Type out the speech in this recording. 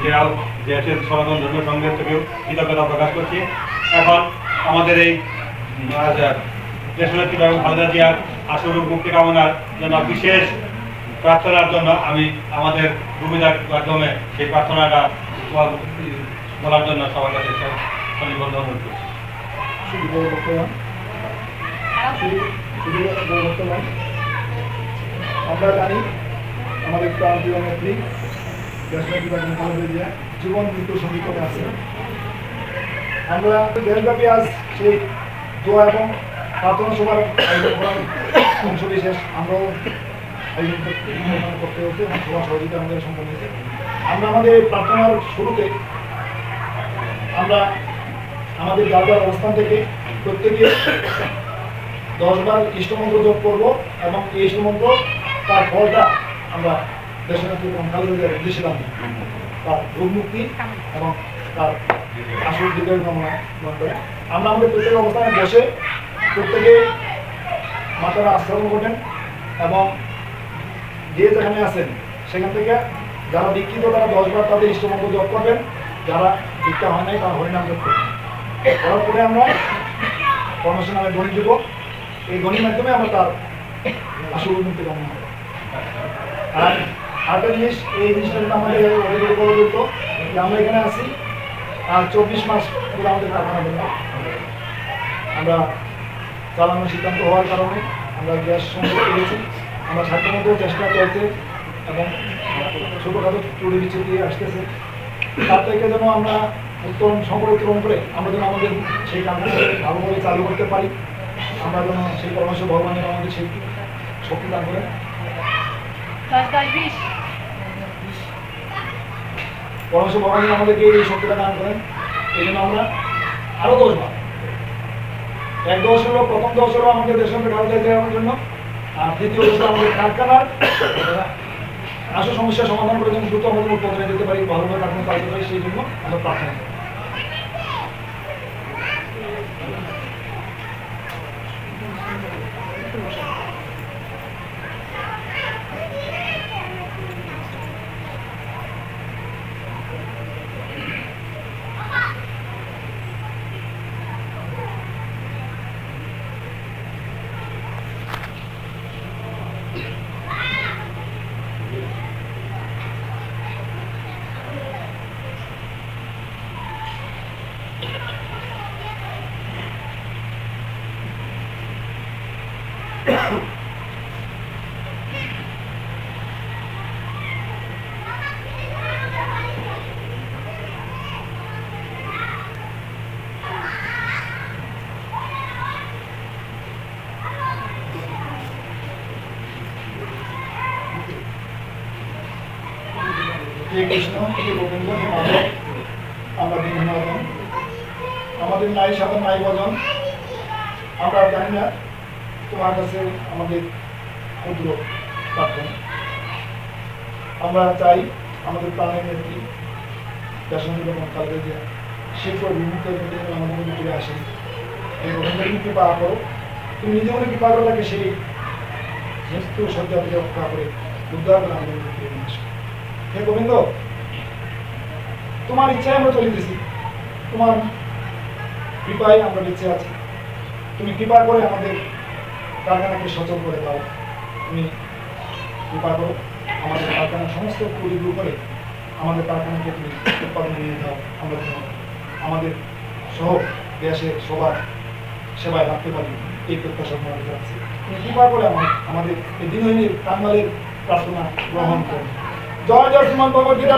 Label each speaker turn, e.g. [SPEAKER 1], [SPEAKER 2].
[SPEAKER 1] এছাড়াও দেশের সনাতন ধর্ম সংঘের থেকেও কৃতজ্ঞতা প্রকাশ করছি। এখন আমাদের এই দেশনেত্রী বেগম খালেদা জিয়ার আশুরোগ মুক্তি কামনার জন্য বিশেষ প্রার্থনার জন্য আমি আমাদের ভূমিকার মাধ্যমে সেই প্রার্থনাটা বলার জন্য সবার কাছে সনিবদ্ধ অনুরোধ করছি।
[SPEAKER 2] আমরা জানি আমাদের প্রান্তীয় নেত্রী দেশনেত্রী বেগম খালেদা জিয়া জীবন মৃত্যু সমীকরণে আছে। আমরা দেশব্যাপী আজ সেই দোয়া এবং প্রার্থনা সভার আয়োজন করার অংশ বিশেষ আমরাও আয়োজন করতে হচ্ছে এবং সবার সহযোগিতা আমাদের সম্পন্ন হয়েছে। আমরা আমাদের প্রার্থনার শুরুতে আমরা আমাদের যার অবস্থান থেকে প্রত্যেকে 10 বার ইষ্টমন্ত্র জপ করব এবং এই ইষ্টমন্ত্র তার ফলটা আমরা দেশনেত্রী বেগম খালেদা জিয়ার উদ্দেশ্যে দান তার রোগ মুক্তি এবং তার আসল দীর্ঘায়ু কামনা করে আমরা আমাদের প্রত্যেকের অবস্থানে বসে প্রত্যেকে মাতারা আশ্রমণ করবেন এবং যে যেখানে আছেন সেখান থেকে যারা দীক্ষিত তারা 10 বার তাদের ইষ্টমন্ত্র জপ করবেন, যারা দীক্ষা হয় নাই তারা হরিনাম জপ করবেন। করার পরে আমরা পরমেশ্বর নামে ধ্বনি দিব, এই ধ্বনির মাধ্যমে আমরা তার আসল মুক্তি কামনা করব। আর আরেকটা জিনিস, এই জিনিসটা কিন্তু আমাদের অনেক বড় বলতো যে আমরা এখানে আছি আর 24 মাস পুরো আমাদের কারখানা বন্ধ। আমরা চালানোর সিদ্ধান্ত হওয়ার কারণে আমরা গ্যাস সংযোগ পেয়েছি। আমরা সাধ্যমতো চেষ্টা চলছে এবং ছোটোখাটো চুরি বিচ্ছিন্ন দিয়ে আসতেছে। তার থেকে যেন আমরা উত্তরণ সংকট উত্তরণ করে আমরা যেন আমাদের সেই কাজটা ভালোভাবে চালু করতে পারি, আমরা যেন সেই পরামর্শ ভগবানের আমাদের সেই শক্তি দান করেন। পরামর্শ ভগবানের আমাদেরকে এই শক্তিটা দান করেন। এই জন্য আমরা আরো 10 বার, 1 দশ হলো প্রথম 10 হলো আমাদের দেশের খালেদা দেওয়ার জন্য, আর দ্বিতীয় হলো আমাদের কারখানার আসল সমস্যার সমাধান করে যেন দ্রুত আমাদের উৎপাদনে যেতে পারি, ভালোভাবে কারখানা চালাতে পারি, সেই জন্য আমরা প্রার্থনা করি। কৃষ্ণ গোবিন্দ আমরা বিঘ্নজন, আমাদের নাই সাধন নাই ভজন। আমরা জানি না তোমার কাছে আমাদের ক্ষুদ্র প্রার্থনা। আমরা চাই আমাদের প্রাণের নেত্রী দেশনেত্রী বেগম খালেদা জিয়া শীঘ্র বিমুক্ত আমাদের ভিতরে আসে। এই গোবিন্দের কৃপা করো, তুমি নিজে মনে কৃপা করে তাকে সেই মৃত্যু সজ্জা থেকে রক্ষা করে উদ্ধার করে আমাদের ভিতরে নিয়ে আসো। হে গোবিন্দ, তোমার ইচ্ছায় আমরা চলিতেছি, তোমার কৃপায় আমরা বেঁচে আছি। তুমি কৃপা করে আমাদের কারখানাকে সচল করে দাও, তুমি কৃপা করো আমাদের কারখানার সমস্ত পরিগ্রহ করে আমাদের কারখানাকে তুমি উৎপাদনে নিয়ে দাও। আমরা যেন আমাদের সহ দেশের সবার সেবায় রাখতে পারি, এই প্রত্যাশা আমরা রাখছি। তুমি কৃপা করে আমাদের এই দিনহীনের কাঙ্গালের প্রার্থনা গ্রহণ করো। জয় জয় শ্রীমন্ত ভগবদ্গীতা।